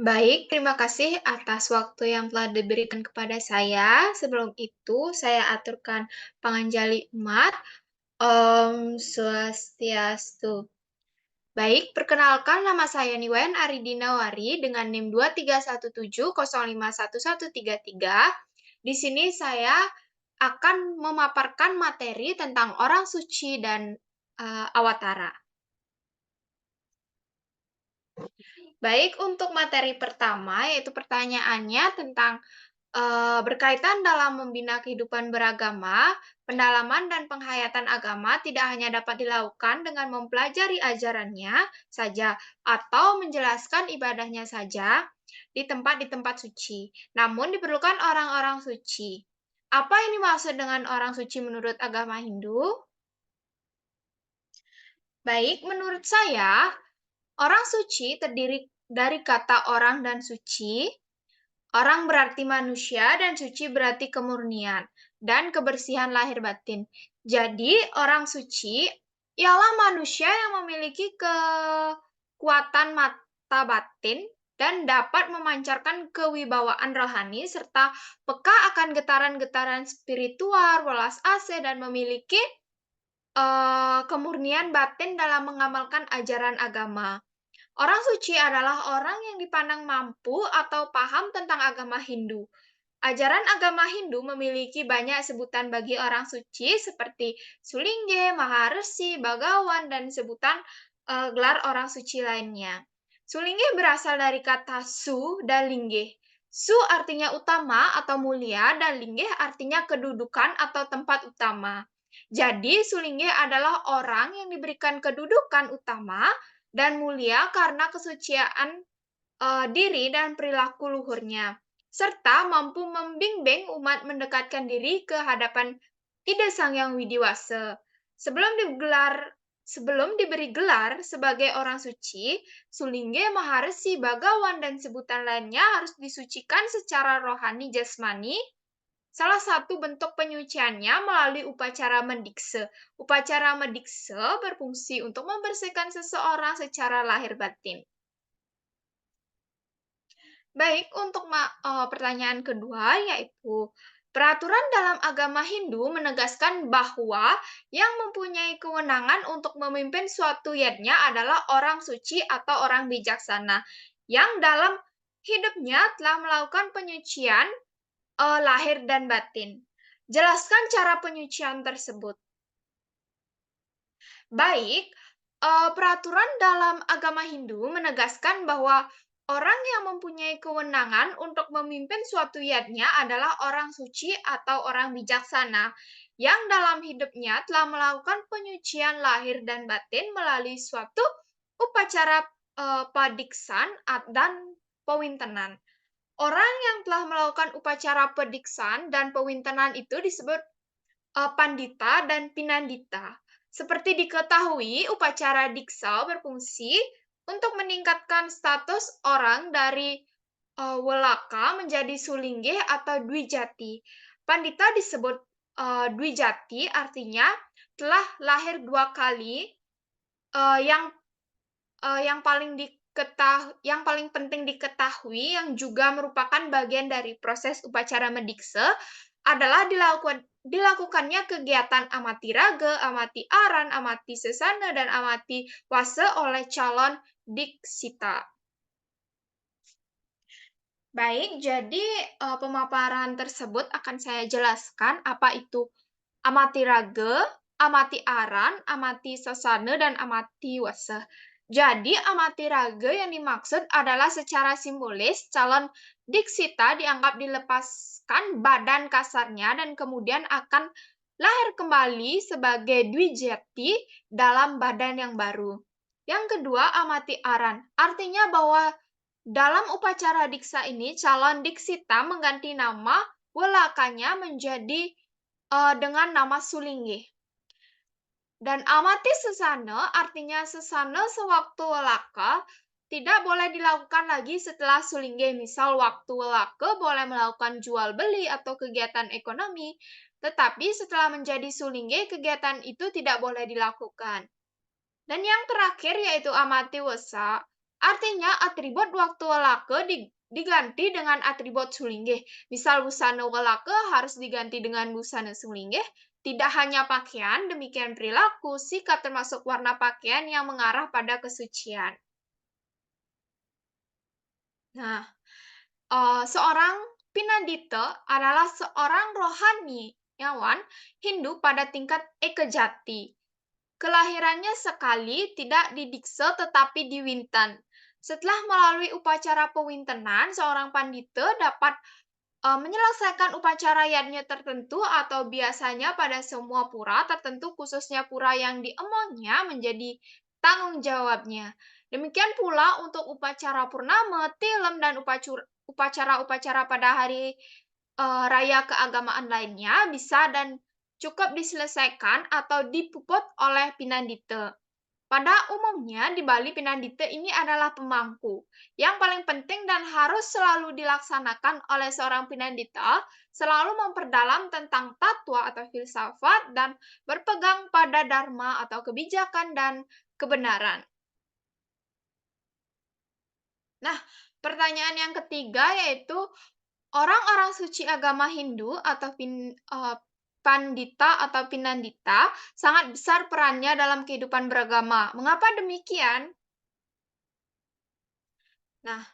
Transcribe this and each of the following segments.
Baik, terima kasih atas waktu yang telah diberikan kepada saya. Sebelum itu, saya aturkan panganjali umat. Om Swastiastu. Baik, perkenalkan nama saya Niwen Aridinawari dengan NIM 2317051133. Di sini saya akan memaparkan materi tentang orang suci dan Awatara. Baik, untuk materi pertama yaitu pertanyaannya tentang berkaitan dalam membina kehidupan beragama, pendalaman dan penghayatan agama tidak hanya dapat dilakukan dengan mempelajari ajarannya saja atau menjelaskan ibadahnya saja di tempat suci. Namun diperlukan orang-orang suci. Apa ini maksud dengan orang suci menurut agama Hindu? Baik, menurut saya, orang suci terdiri dari kata orang dan suci. Orang berarti manusia dan suci berarti kemurnian dan kebersihan lahir batin. Jadi, orang suci ialah manusia yang memiliki kekuatan mata batin dan dapat memancarkan kewibawaan rohani serta peka akan getaran-getaran spiritual, welas asih, dan memiliki kemurnian batin dalam mengamalkan ajaran agama. Orang suci adalah orang yang dipandang mampu atau paham tentang agama Hindu. Ajaran agama Hindu memiliki banyak sebutan bagi orang suci seperti Sulingge, Maharesi, Bagawan, dan sebutan gelar orang suci lainnya. Sulingge berasal dari kata su dan lingge. Su artinya utama atau mulia dan lingge artinya kedudukan atau tempat utama. Jadi Sulingge adalah orang yang diberikan kedudukan utama dan mulia karena kesucian diri dan perilaku luhurnya, serta mampu membimbing umat mendekatkan diri ke hadapan Ida Sang Yang Widiwasa. Sebelum diberi gelar sebagai orang suci, Sulingge, Maharesi, Bagawan, dan sebutan lainnya harus disucikan secara rohani jasmani. Salah satu bentuk penyuciannya melalui upacara mendikse. Upacara mendikse berfungsi untuk membersihkan seseorang secara lahir batin. Baik, untuk pertanyaan kedua yaitu peraturan dalam agama Hindu menegaskan bahwa yang mempunyai kewenangan untuk memimpin suatu yatnya adalah orang suci atau orang bijaksana yang dalam hidupnya telah melakukan penyucian lahir dan batin. Jelaskan cara penyucian tersebut. Baik, peraturan dalam agama Hindu menegaskan bahwa orang yang mempunyai kewenangan untuk memimpin suatu yatnya adalah orang suci atau orang bijaksana yang dalam hidupnya telah melakukan penyucian lahir dan batin melalui suatu upacara padiksan dan pewintenan. Orang yang telah melakukan upacara pediksan dan pewintenan itu disebut pandita dan pinandita. Seperti diketahui, upacara diksa berfungsi untuk meningkatkan status orang dari welaka menjadi sulingge atau dwijati. Pandita disebut dwijati artinya telah lahir dua kali. Yang paling penting diketahui yang juga merupakan bagian dari proses upacara mendikse adalah dilakukannya kegiatan amati raga, amati aran, amati sesana, dan amati wase oleh calon diksita. Baik, jadi pemaparan tersebut akan saya jelaskan apa itu amati raga, amati aran, amati sasana, dan amati wase. Jadi, amati raga yang dimaksud adalah secara simbolis calon diksita dianggap dilepaskan badan kasarnya dan kemudian akan lahir kembali sebagai dwijati dalam badan yang baru. Yang kedua, amati aran. Artinya bahwa dalam upacara diksa ini, calon diksita mengganti nama welakanya menjadi dengan nama Sulingge. Dan amati sesana artinya sesana sewaktu welaka tidak boleh dilakukan lagi setelah Sulingge. Misal waktu welaka boleh melakukan jual beli atau kegiatan ekonomi, tetapi setelah menjadi Sulingge kegiatan itu tidak boleh dilakukan. Dan yang terakhir yaitu amati wasa. Artinya atribut waktu welake diganti dengan atribut sulinggih. Misal busana welake harus diganti dengan busana sulinggih. Tidak hanya pakaian, demikian perilaku, sikap termasuk warna pakaian yang mengarah pada kesucian. Nah, seorang Pinandita adalah seorang rohaniawan Hindu pada tingkat ekajati. Kelahirannya sekali tidak di Diksa tetapi di Wintan. Setelah melalui upacara pewintenan, seorang pandita dapat menyelesaikan upacara yadnya tertentu atau biasanya pada semua pura tertentu khususnya pura yang diemongnya menjadi tanggung jawabnya. Demikian pula untuk upacara purnama, tilem, dan upacara-upacara pada hari raya keagamaan lainnya bisa dan cukup diselesaikan atau dipuput oleh Pinandita. Pada umumnya di Bali Pinandita ini adalah pemangku. Yang paling penting dan harus selalu dilaksanakan oleh seorang Pinandita selalu memperdalam tentang tatwa atau filsafat dan berpegang pada dharma atau kebijakan dan kebenaran. Nah, pertanyaan yang ketiga yaitu orang-orang suci agama Hindu atau Pandita atau Pinandita sangat besar perannya dalam kehidupan beragama. Mengapa demikian? Nah,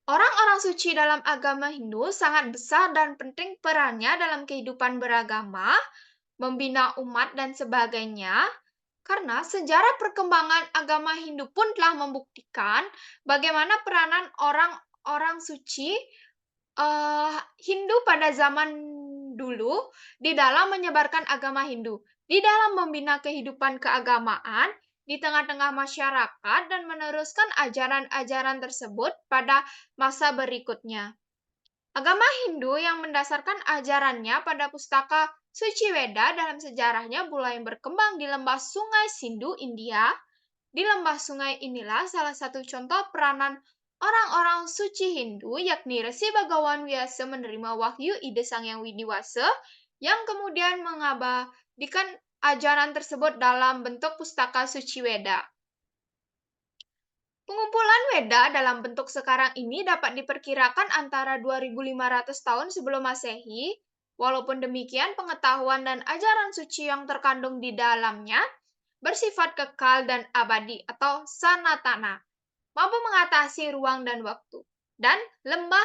orang-orang suci dalam agama Hindu sangat besar dan penting perannya dalam kehidupan beragama, membina umat dan sebagainya, karena sejarah perkembangan agama Hindu pun telah membuktikan bagaimana peranan orang-orang suci Hindu pada zaman dulu di dalam menyebarkan agama Hindu, di dalam membina kehidupan keagamaan di tengah-tengah masyarakat dan meneruskan ajaran-ajaran tersebut pada masa berikutnya. Agama Hindu yang mendasarkan ajarannya pada pustaka Suci Weda dalam sejarahnya mulai berkembang di lembah Sungai Sindu, India. Di lembah sungai inilah salah satu contoh peranan orang-orang suci Hindu, yakni Resi Bhagawan Vyasa menerima wahyu ide Sang Yang Widiwasa, yang kemudian mengabadikan ajaran tersebut dalam bentuk pustaka Suci Weda. Pengumpulan Weda dalam bentuk sekarang ini dapat diperkirakan antara 2500 tahun sebelum Masehi. Walaupun demikian, pengetahuan dan ajaran suci yang terkandung di dalamnya bersifat kekal dan abadi atau sanatana, mampu mengatasi ruang dan waktu. Dan lembah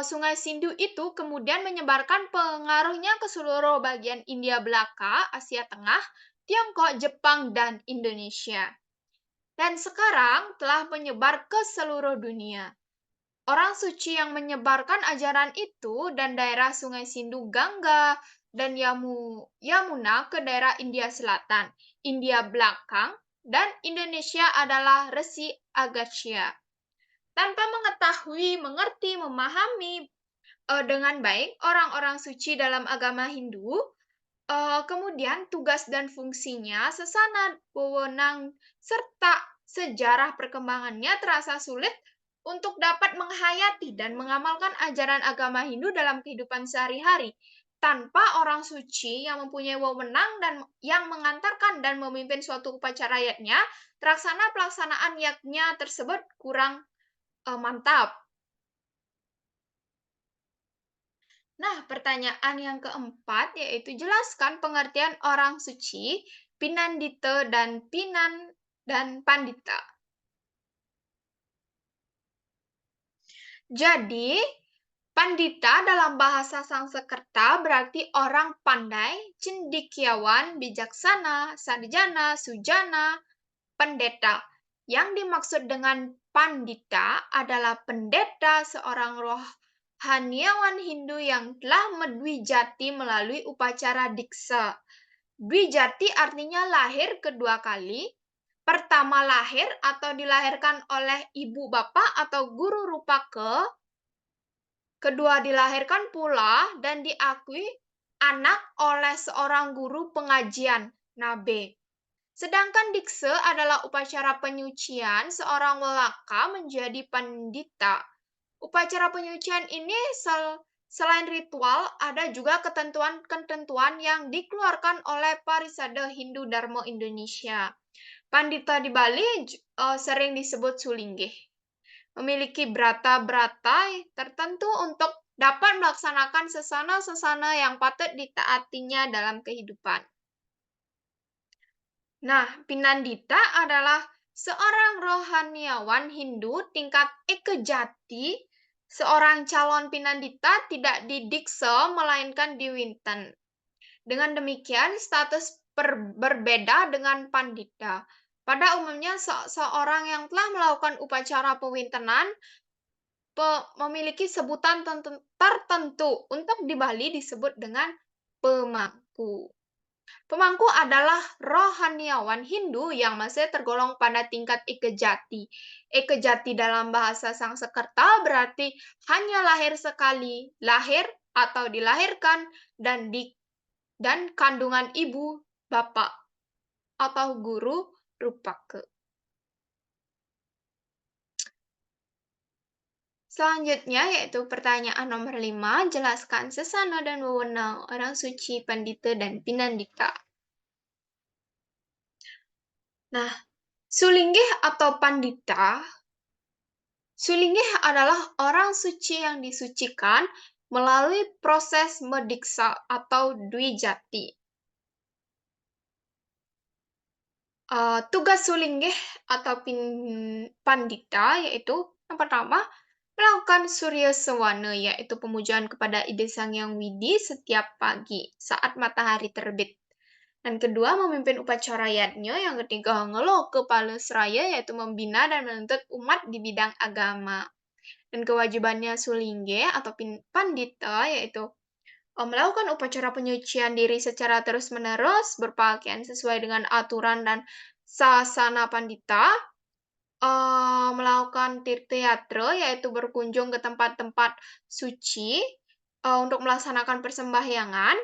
Sungai Sindu itu kemudian menyebarkan pengaruhnya ke seluruh bagian India Belaka, Asia Tengah, Tiongkok, Jepang, dan Indonesia. Dan sekarang telah menyebar ke seluruh dunia. Orang suci yang menyebarkan ajaran itu dan daerah Sungai Sindu, Gangga, dan Yamuna ke daerah India Selatan, India Belakang, dan Indonesia adalah Resi Agastya. Tanpa mengetahui, mengerti, memahami dengan baik orang-orang suci dalam agama Hindu, kemudian tugas dan fungsinya, sesana, wewenang, serta sejarah perkembangannya terasa sulit untuk dapat menghayati dan mengamalkan ajaran agama Hindu dalam kehidupan sehari-hari tanpa orang suci yang mempunyai wewenang dan yang mengantarkan dan memimpin suatu upacara yatnya, terlaksana pelaksanaan yatnya tersebut kurang mantap. Nah, pertanyaan yang keempat yaitu jelaskan pengertian orang suci, Pinandita dan Pandita. Jadi, Pandita dalam bahasa Sanskerta berarti orang pandai, cendekiawan, bijaksana, sarjana, sujana, pendeta. Yang dimaksud dengan Pandita adalah pendeta, seorang rohaniawan Hindu yang telah mendwijati melalui upacara diksa. Dwijati artinya lahir kedua kali. Pertama lahir atau dilahirkan oleh ibu bapak atau guru rupake. Kedua dilahirkan pula dan diakui anak oleh seorang guru pengajian, nabe. Sedangkan dikse adalah upacara penyucian seorang welaka menjadi pandita. Upacara penyucian ini selain ritual, ada juga ketentuan-ketentuan yang dikeluarkan oleh Parisada Hindu Dharma Indonesia. Pandita di Bali sering disebut Sulinggih, memiliki brata-brata tertentu untuk dapat melaksanakan sesana-sesana yang patut ditaatinya dalam kehidupan. Nah, Pinandita adalah seorang rohaniawan Hindu tingkat ekejati. Seorang calon Pinandita tidak didiksa melainkan diwinten. Dengan demikian, status berbeda dengan pandita. Pada umumnya, seorang yang telah melakukan upacara pewintenan memiliki sebutan tertentu. Untuk di Bali disebut dengan pemangku. Pemangku adalah rohaniawan Hindu yang masih tergolong pada tingkat ekejati. Ekejati dalam bahasa Sanskerta berarti hanya lahir sekali, lahir atau dilahirkan dan kandungan ibu, bapak, atau guru rupake. Selanjutnya yaitu pertanyaan nomor 5, jelaskan sesana dan wewenang orang suci, pandita, dan pinandita. Nah, Sulinggih atau pandita, Sulinggih adalah orang suci yang disucikan melalui proses mediksa atau dwijati. Tugas Sulinggih atau pandita yaitu yang pertama, melakukan Surya Sewana, yaitu pemujaan kepada ide Sang Hyang Widi setiap pagi saat matahari terbit. Dan kedua, memimpin upacara yatnya. Yang ketiga, ngeloh kepala seraya, yaitu membina dan menuntut umat di bidang agama. Dan kewajibannya Sulingge atau pandita, yaitu melakukan upacara penyucian diri secara terus-menerus, berpakaian sesuai dengan aturan dan sasana pandita, melakukan tirtayatra, yaitu berkunjung ke tempat-tempat suci untuk melaksanakan persembahyangan,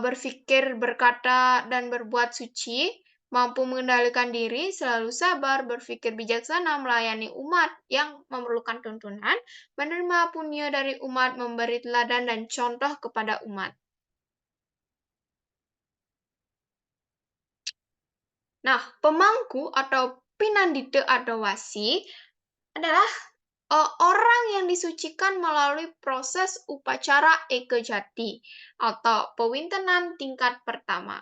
berpikir, berkata, dan berbuat suci, mampu mengendalikan diri, selalu sabar, berpikir bijaksana, melayani umat yang memerlukan tuntunan, menerima punya dari umat, memberi teladan dan contoh kepada umat. Nah, pemangku atau pinandita atau wasi adalah orang yang disucikan melalui proses upacara ekejati atau pewintenan tingkat pertama.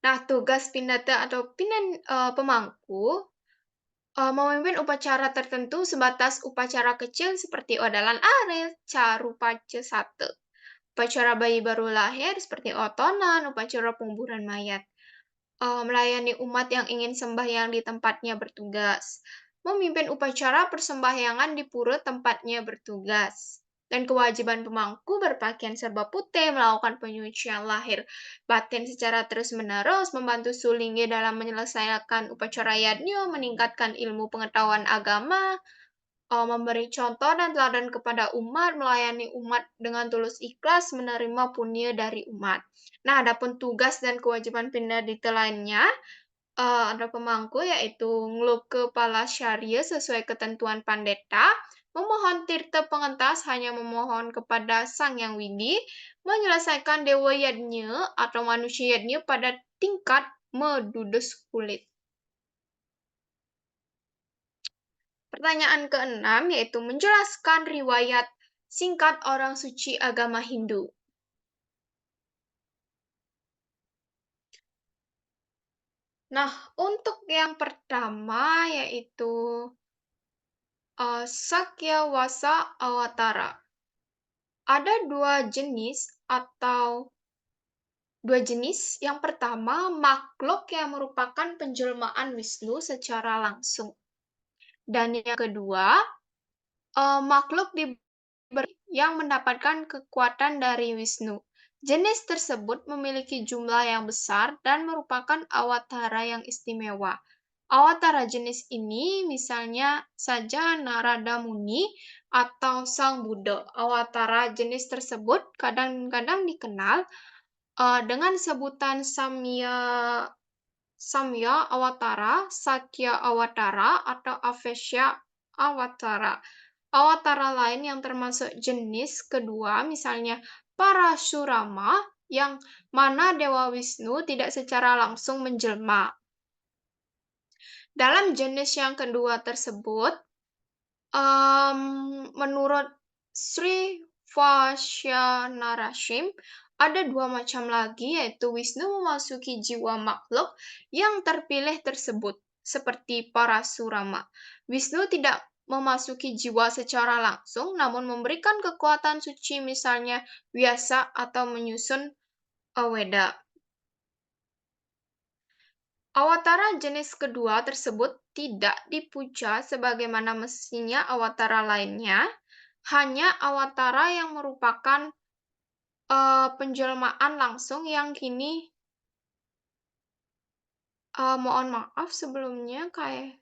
Nah, tugas pindata atau pemangku memimpin upacara tertentu sebatas upacara kecil seperti odalan aril, carupace sate, upacara bayi baru lahir seperti otonan, upacara penguburan mayat, melayani umat yang ingin sembahyang di tempatnya bertugas, memimpin upacara persembahyangan di pura tempatnya bertugas. Dan kewajiban pemangku berpakaian serba putih, melakukan penyucian lahir batin secara terus-menerus, membantu Sulingge dalam menyelesaikan upacara yatnya, meningkatkan ilmu pengetahuan agama, memberi contoh dan teladan kepada umat, melayani umat dengan tulus ikhlas, menerima punya dari umat. Nah, adapun tugas dan kewajiban pendeta lainnya, ada pemangku yaitu ngeluk kepala syariah sesuai ketentuan pandeta, memohon tirta pengentas hanya memohon kepada Sang Yang Widi, menyelesaikan dewa yadnya atau manusia yadnya pada tingkat medudes kulit. Pertanyaan ke-6 yaitu menjelaskan riwayat singkat orang suci agama Hindu. Nah, untuk yang pertama yaitu Sakyawasa Awatara. Ada dua jenis. Yang pertama, makhluk yang merupakan penjelmaan Wisnu secara langsung. Dan yang kedua, makhluk yang mendapatkan kekuatan dari Wisnu. Jenis tersebut memiliki jumlah yang besar dan merupakan awatara yang istimewa. Awatara jenis ini misalnya saja Narada Muni atau Sang Buddha. Awatara jenis tersebut kadang-kadang dikenal dengan sebutan Samya Awatara, Sakya Awatara, atau Avesya Awatara. Awatara lain yang termasuk jenis kedua misalnya Parasurama, yang mana Dewa Wisnu tidak secara langsung menjelma. Dalam jenis yang kedua tersebut, menurut Sri Vajjanarashim, ada 2 macam lagi, yaitu Wisnu memasuki jiwa makhluk yang terpilih tersebut, seperti Parasurama. Wisnu tidak memasuki jiwa secara langsung, namun memberikan kekuatan suci, misalnya Vyasa atau menyusun Weda. Awatara jenis kedua tersebut tidak dipuja sebagaimana mestinya awatara lainnya, hanya awatara yang merupakan, penjelmaan langsung yang kini, mohon maaf sebelumnya oke.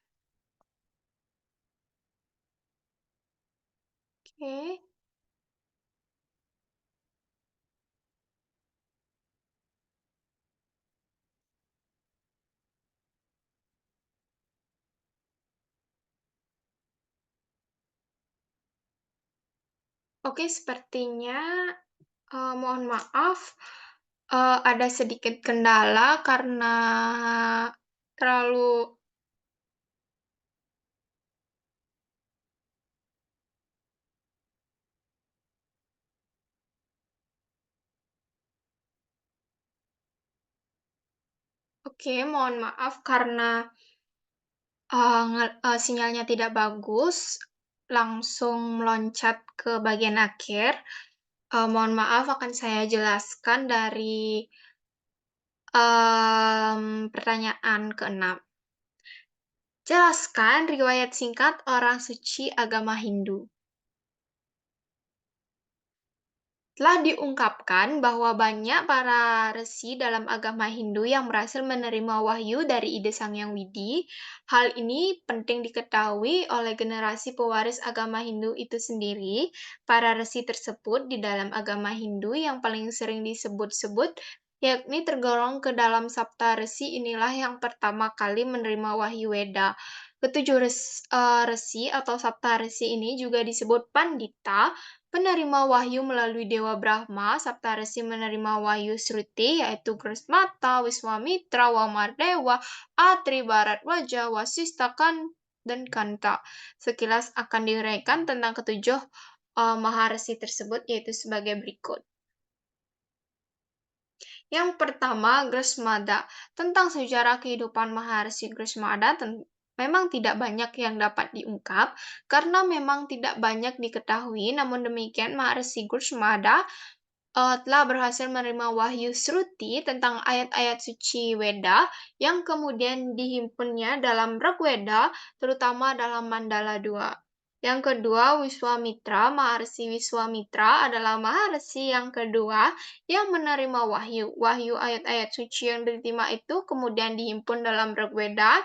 Oke, sepertinya, mohon maaf, ada sedikit kendala karena terlalu oke, mohon maaf karena sinyalnya tidak bagus, langsung meloncat ke bagian akhir. Mohon maaf akan saya jelaskan dari, pertanyaan ke-6. Jelaskan riwayat singkat orang suci agama Hindu. Telah diungkapkan bahwa banyak para resi dalam agama Hindu yang berhasil menerima wahyu dari Ide Sang Hyang Widi. Hal ini penting diketahui oleh generasi pewaris agama Hindu itu sendiri. Para resi tersebut di dalam agama Hindu yang paling sering disebut-sebut, yakni tergolong ke dalam Sapta Resi, inilah yang pertama kali menerima wahyu Weda. Ketujuh resi atau Sapta Resi ini juga disebut Pandita, penerima wahyu melalui Dewa Brahma. Saptarsi menerima wahyu Sruti, yaitu Gresmata, Wiswamitra, Wamadewa, Atri, Bharadwaja, Wasista, dan Kanta. Sekilas akan diuraikan tentang ketujuh Maharsi tersebut, yaitu sebagai berikut. Yang pertama, Gresmada. Tentang sejarah kehidupan Maharsi Gresmada memang tidak banyak yang dapat diungkap karena memang tidak banyak diketahui. Namun demikian, Maharsi Gresmada telah berhasil menerima wahyu Sruti tentang ayat-ayat suci Weda yang kemudian dihimpunnya dalam Rigveda, terutama dalam Mandala 2. Yang kedua, Wiswamitra. Maharsi Wiswamitra adalah Maharsi yang kedua yang menerima wahyu. Wahyu ayat-ayat suci yang diterima itu kemudian dihimpun dalam Rigveda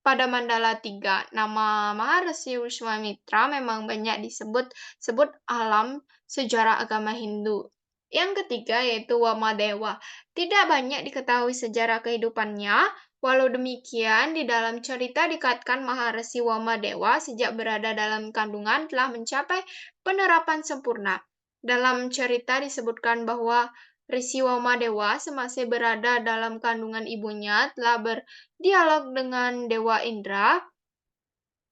pada Mandala 3. Nama Maharsi Wiswamitra memang banyak disebut alam sejarah agama Hindu. Yang ketiga yaitu Wamadewa. Tidak banyak diketahui sejarah kehidupannya. Walau demikian, di dalam cerita dikaitkan Maharesi Wamadewa sejak berada dalam kandungan telah mencapai penerapan sempurna. Dalam cerita disebutkan bahwa Resi Wamadewa semasa berada dalam kandungan ibunya telah berdialog dengan Dewa Indra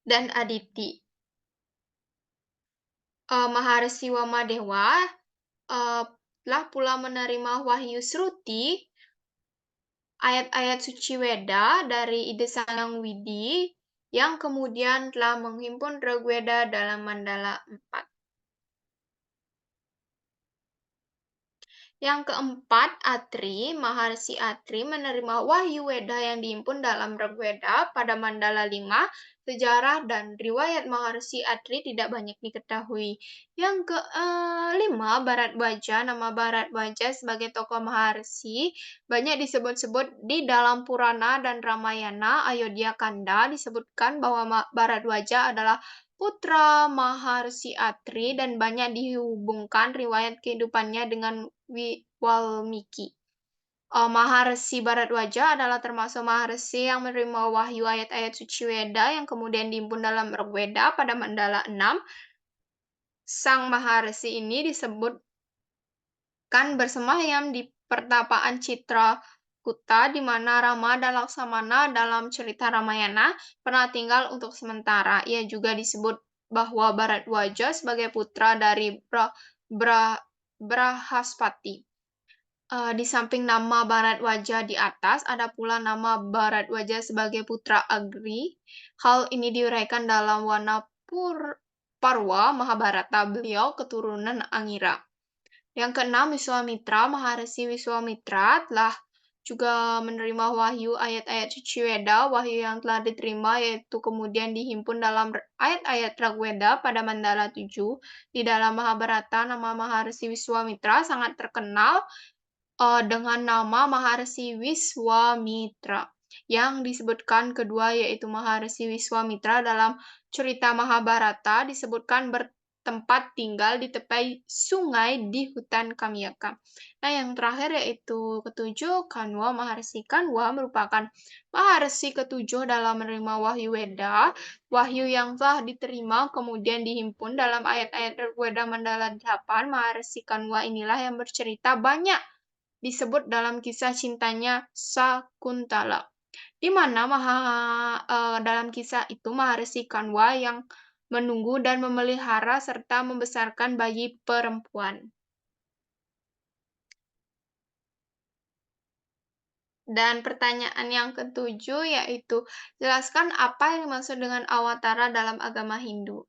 dan Aditi. Maharesi Wamadewa telah pula menerima wahyu Sruti, ayat-ayat suci Weda dari Ide Sang Hyang Widi, yang kemudian telah menghimpun Rigveda dalam Mandala 4. Yang keempat, Atri. Maharsi Atri menerima wahyu Weda yang dihimpun dalam Rigveda pada Mandala 5. Sejarah dan riwayat Maharsi Atri tidak banyak diketahui. Yang kelima, Bharadwaja. Nama Bharadwaja sebagai tokoh Maharsi banyak disebut-sebut di dalam Purana dan Ramayana. Ayodhya Kanda disebutkan bahwa Bharadwaja adalah putra Maharsi Atri dan banyak dihubungkan riwayat kehidupannya dengan Walmiki. Maharsi Bharadwaja adalah termasuk Maharsi yang menerima wahyu ayat-ayat suci Weda yang kemudian dihimpun dalam Rigveda pada Mandala 6. Sang Maharsi ini disebutkan bersemayam di pertapaan Citra Kuta di mana Rama dan Laksamana dalam cerita Ramayana pernah tinggal untuk sementara. Ia juga disebut bahwa Bharadwaja sebagai putra dari Bra- Brahaspati. Di samping nama Bharadwaja di atas, ada pula nama Bharadwaja sebagai putra Agri. Hal ini diuraikan dalam Parwa Mahabharata. Beliau keturunan Angira. Yang keenam, Wiswamitra. Maharsi Wiswamitra telah juga menerima wahyu ayat-ayat suci Weda. Wahyu yang telah diterima yaitu kemudian dihimpun dalam ayat-ayat Rigveda pada Mandala 7. Di dalam Mahabharata, nama Maharsi Wiswamitra sangat terkenal dengan nama Maharsi Wiswamitra. Yang disebutkan kedua yaitu Maharsi Wiswamitra dalam cerita Mahabharata disebutkan bertempat tinggal di tepi sungai di hutan Kamyaka. Nah, yang terakhir yaitu ketujuh, Kanwa. Maharsi Kanwa merupakan Maharsi ketujuh dalam menerima Wahyu Weda. Wahyu yang telah diterima kemudian dihimpun dalam ayat-ayat Weda Mandala 8. Maharsi Kanwa inilah yang bercerita banyak disebut dalam kisah cintanya Sakuntala, di mana dalam kisah itu Maharsi Kanwa yang menunggu dan memelihara serta membesarkan bayi perempuan. Dan pertanyaan yang ketujuh yaitu, jelaskan apa yang dimaksud dengan awatara dalam agama Hindu.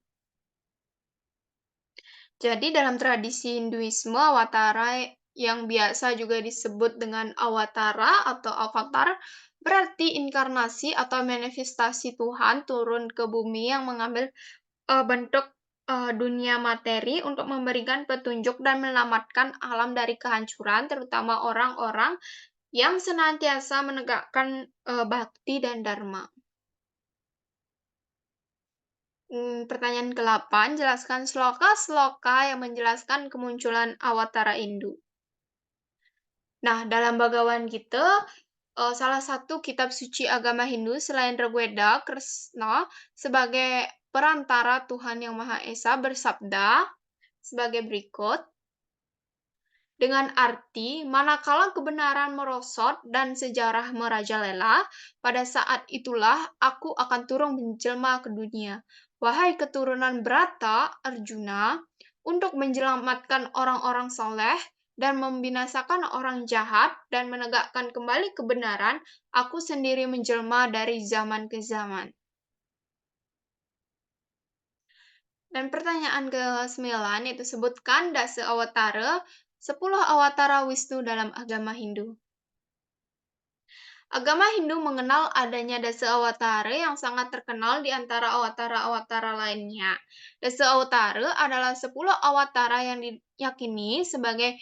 Jadi dalam tradisi Hinduisme, awatara yang biasa juga disebut dengan awatara atau avatar berarti inkarnasi atau manifestasi Tuhan turun ke bumi yang mengambil bentuk dunia materi untuk memberikan petunjuk dan menyelamatkan alam dari kehancuran, terutama orang-orang yang senantiasa menegakkan bakti dan dharma. Pertanyaan ke-8, jelaskan sloka-sloka yang menjelaskan kemunculan awatara Hindu. Nah, dalam Bhagavad Gita, salah satu kitab suci agama Hindu selain Rigveda, Krishna sebagai perantara Tuhan Yang Maha Esa bersabda sebagai berikut, dengan arti, manakala kebenaran merosot dan sejarah merajalela, pada saat itulah aku akan turun menjelma ke dunia. Wahai keturunan Brata, Arjuna, untuk menyelamatkan orang-orang soleh dan membinasakan orang jahat dan menegakkan kembali kebenaran, aku sendiri menjelma dari zaman ke zaman. Dan pertanyaan ke-9 yaitu sebutkan dasa awatara, 10 awatara Wisnu dalam agama Hindu. Agama Hindu mengenal adanya dasa awatara yang sangat terkenal di antara awatara-awatara lainnya. Dasa awatara adalah 10 awatara yang diyakini sebagai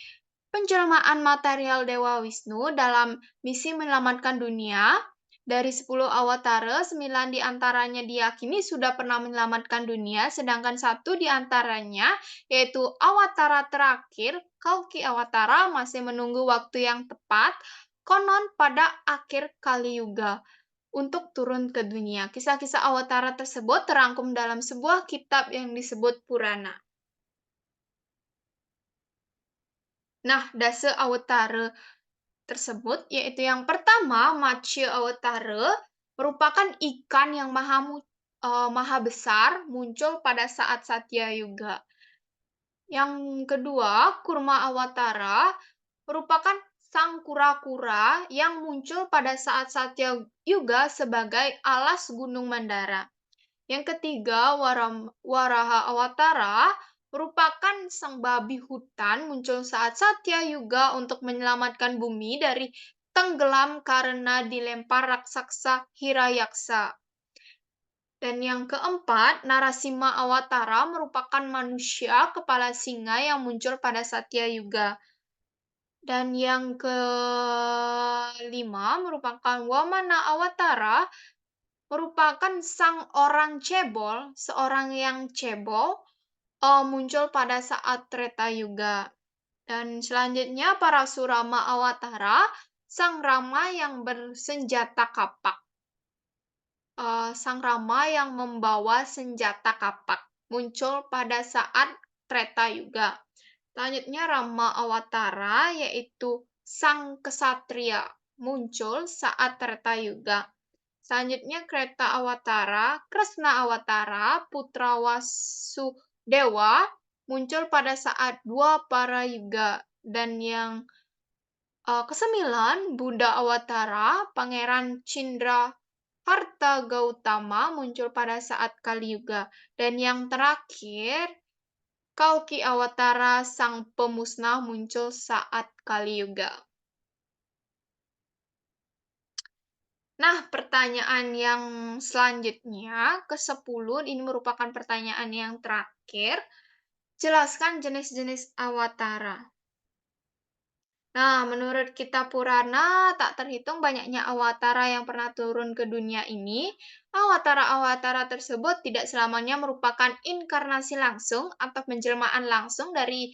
penjelmaan material Dewa Wisnu dalam misi menyelamatkan dunia. Dari 10 awatara, 9 diantaranya diyakini sudah pernah menyelamatkan dunia, sedangkan 1 diantaranya, yaitu awatara terakhir, Kalki Awatara, masih menunggu waktu yang tepat, konon pada akhir Kali Yuga, untuk turun ke dunia. Kisah-kisah awatara tersebut terangkum dalam sebuah kitab yang disebut Purana. Nah, dasa awatara tersebut yaitu yang pertama, Matsya Awatara merupakan ikan yang maha besar muncul pada saat Satya Yuga. Yang kedua, Kurma Awatara merupakan sang kura-kura yang muncul pada saat Satya Yuga sebagai alas Gunung Mandara. Yang ketiga, Waraha Awatara merupakan sang babi hutan muncul saat Satya Yuga untuk menyelamatkan bumi dari tenggelam karena dilempar raksasa Hirayaksa. Dan yang keempat, Narasimha Awatara merupakan manusia kepala singa yang muncul pada Satya Yuga. Dan yang kelima merupakan Wamana Awatara, merupakan sang orang cebol, seorang yang cebol, muncul pada saat Treta Yuga. Dan selanjutnya Parasurama Awatara, sang Rama yang bersenjata kapak. Sang Rama yang membawa senjata kapak, muncul pada saat Treta Yuga. Selanjutnya Rama Awatara, yaitu sang kesatria, muncul saat Treta Yuga. Selanjutnya kereta Awatara, Kresna Awatara, putra Wasudewa, muncul pada saat dua para yuga. Dan yang kesembilan, Buddha Awatara, Pangeran Cindra Harta Gautama, muncul pada saat Kali Yuga. Dan yang terakhir, Kalki Awatara, Sang Pemusnah, muncul saat Kali Yuga. Nah, pertanyaan yang selanjutnya, ke-10, ini merupakan pertanyaan yang terakhir. Jelaskan jenis-jenis awatara. Nah, menurut Kitab Purana, tak terhitung banyaknya awatara yang pernah turun ke dunia ini. Awatara-awatara tersebut tidak selamanya merupakan inkarnasi langsung atau penjelmaan langsung dari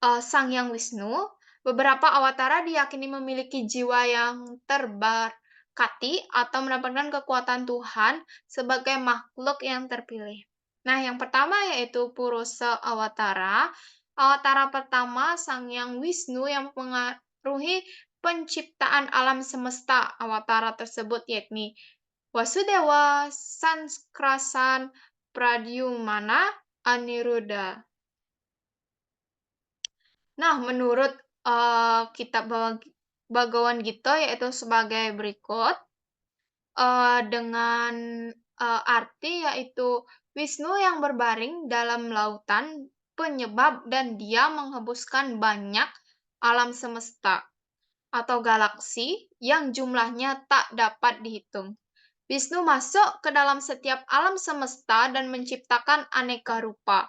Sang Hyang Wisnu. Beberapa awatara diyakini memiliki jiwa yang terberkati atau mendapatkan kekuatan Tuhan sebagai makhluk yang terpilih. Nah, yang pertama yaitu Purusa Awatara. Awatara pertama Sang Hyang Wisnu yang mempengaruhi penciptaan alam semesta. Awatara tersebut yakni Wasudewa, Sanskrasan, Pradyumana, Aniruddha. Nah, menurut kitab Bhagavad Gita yaitu sebagai berikut, dengan arti yaitu Wisnu yang berbaring dalam lautan penyebab dan dia menghembuskan banyak alam semesta atau galaksi yang jumlahnya tak dapat dihitung. Wisnu masuk ke dalam setiap alam semesta dan menciptakan aneka rupa.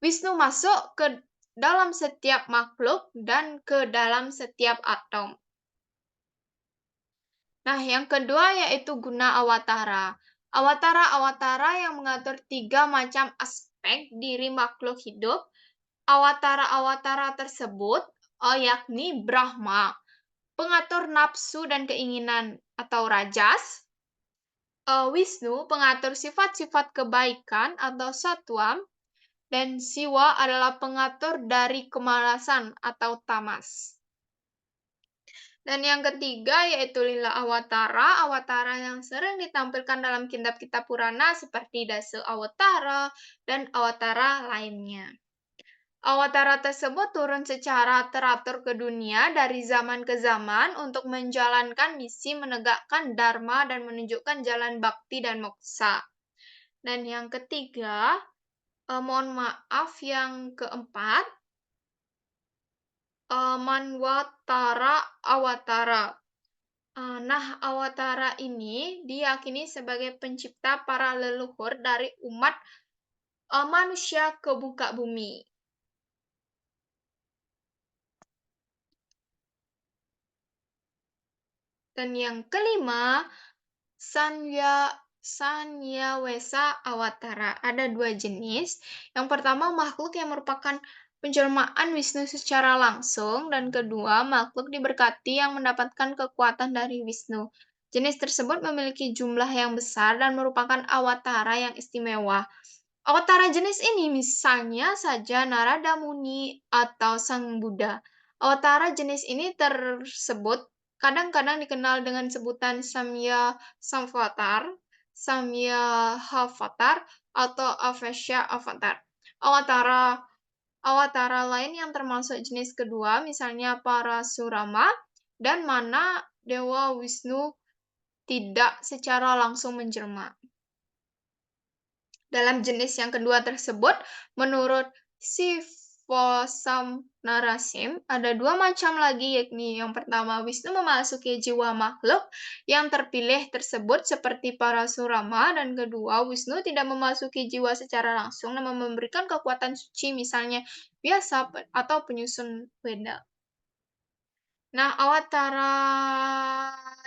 Wisnu masuk ke dalam setiap makhluk dan ke dalam setiap atom. Nah, yang kedua yaitu guna awatara. Awatara-awatara yang mengatur 3 macam aspek diri makhluk hidup. Awatara-awatara tersebut yakni Brahma, pengatur nafsu dan keinginan atau rajas. Wisnu, pengatur sifat-sifat kebaikan atau satwam. Dan Siwa adalah pengatur dari kemalasan atau tamas. Dan yang ketiga yaitu Lila Awatara, awatara yang sering ditampilkan dalam kitab-kitab Purana seperti Dasa Awatara dan awatara lainnya. Awatara tersebut turun secara teratur ke dunia dari zaman ke zaman untuk menjalankan misi menegakkan dharma dan menunjukkan jalan bakti dan moksa. Dan yang ketiga, mohon maaf, yang keempat, Manwantara Awatara. Nah, awatara ini diyakini sebagai pencipta para leluhur dari umat manusia ke muka bumi. Dan yang kelima, Sanyawesa Awatara. Ada 2 jenis. Yang pertama, makhluk yang merupakan penjelmaan Wisnu secara langsung, dan kedua, makhluk diberkati yang mendapatkan kekuatan dari Wisnu. Jenis tersebut memiliki jumlah yang besar dan merupakan awatara yang istimewa. Awatara jenis ini misalnya saja Narada Muni atau Sang Buddha. Awatara jenis ini tersebut kadang-kadang dikenal dengan sebutan Samya Samvatar, Samya Havatar, atau Avesha Avatar. Awatara lain yang termasuk jenis kedua misalnya Parasurama, dan mana Dewa Wisnu tidak secara langsung menjelma. Dalam jenis yang kedua tersebut, menurut Sivosamnarasim, ada 2 macam lagi, yakni yang pertama, Wisnu memasuki jiwa makhluk yang terpilih tersebut seperti Parasurama, dan kedua, Wisnu tidak memasuki jiwa secara langsung namun memberikan kekuatan suci misalnya biasa atau penyusun Weda. Nah, awatara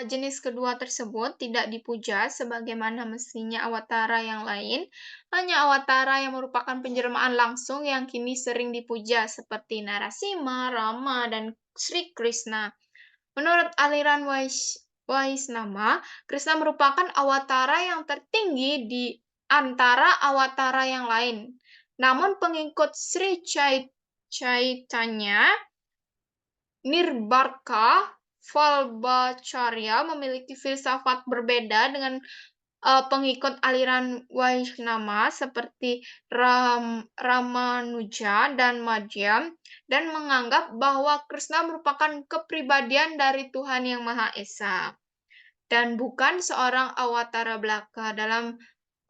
jenis kedua tersebut tidak dipuja sebagaimana mestinya awatara yang lain. Hanya awatara yang merupakan penjelmaan langsung yang kini sering dipuja seperti Narasimha, Rama, dan Sri Krishna. Menurut aliran Vaishnava, Krishna merupakan awatara yang tertinggi di antara awatara yang lain. Namun pengikut Sri Chaitanya Nirbarka Vajracharya memiliki filsafat berbeda dengan pengikut aliran Vaishnava seperti Ramanuja dan Madhyam, dan menganggap bahwa Krishna merupakan kepribadian dari Tuhan Yang Maha Esa dan bukan seorang awatara belaka. Dalam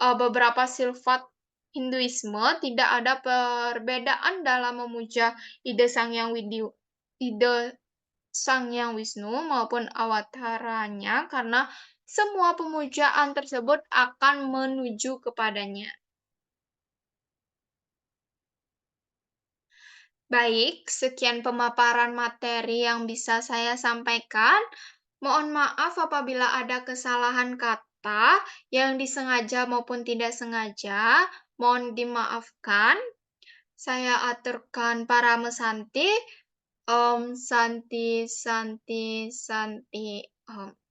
beberapa silfat Hinduisme, tidak ada perbedaan dalam memuja ide ide Sang Yang Wisnu maupun avataranya, karena semua pemujaan tersebut akan menuju kepadanya. Baik, sekian pemaparan materi yang bisa saya sampaikan. Mohon maaf apabila ada kesalahan kata yang disengaja maupun tidak sengaja. Mohon dimaafkan. Saya aturkan para mesanti. Om Santi Santi Santi Om.